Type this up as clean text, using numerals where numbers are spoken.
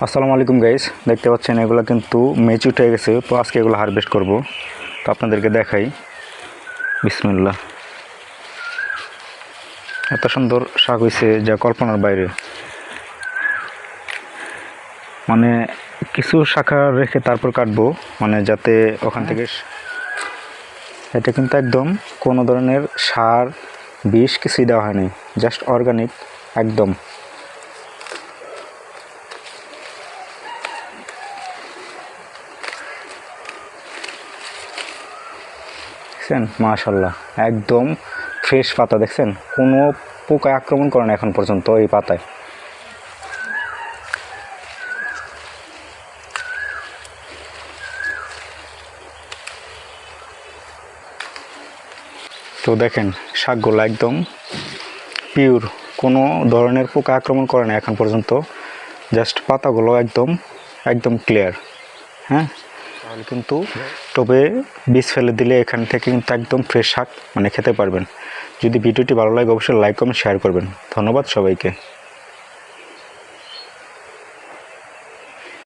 আসসালামু আলাইকুম গাইস, দেখতে পাচ্ছেন এগুলো কিন্তু মেচুর হয়ে গেছে। তো আজকে এগুলো হারভেস্ট করব। তো আপনাদেরকে দেখাই। বিসমিল্লাহ। এত সুন্দর শাক হয়েছে যা কল্পনার বাইরে। মানে কিছু শাখা রেখে তারপর কাটবো, মানে যাতে ওখান থেকে এটা কিন্তু একদম কোনো ধরনের সার বিষ কিছুই দেওয়া হয়নি, জাস্ট অর্গানিক একদম। মাশাল্লাহ, একদম ফ্রেশ পাতা। দেখছেন কোনো পোকায় আক্রমণ করে না এখন পর্যন্ত এই পাতায়। তো দেখেন শাকগুলো একদম পিওর, কোনো ধরনের পোকা আক্রমণ করে না এখন পর্যন্ত। জাস্ট পাতাগুলো একদম একদম ক্লিয়ার। হ্যাঁ, তাহলে কিন্তু টবে বীজ ফেলে দিলে এখান থেকে কিন্তু একদম ফ্রেশ শাক মানে খেতে পারবেন। যদি ভিডিওটি ভালো লাগে অবশ্যই লাইক কমেন্ট শেয়ার করবেন। ধন্যবাদ সবাইকে।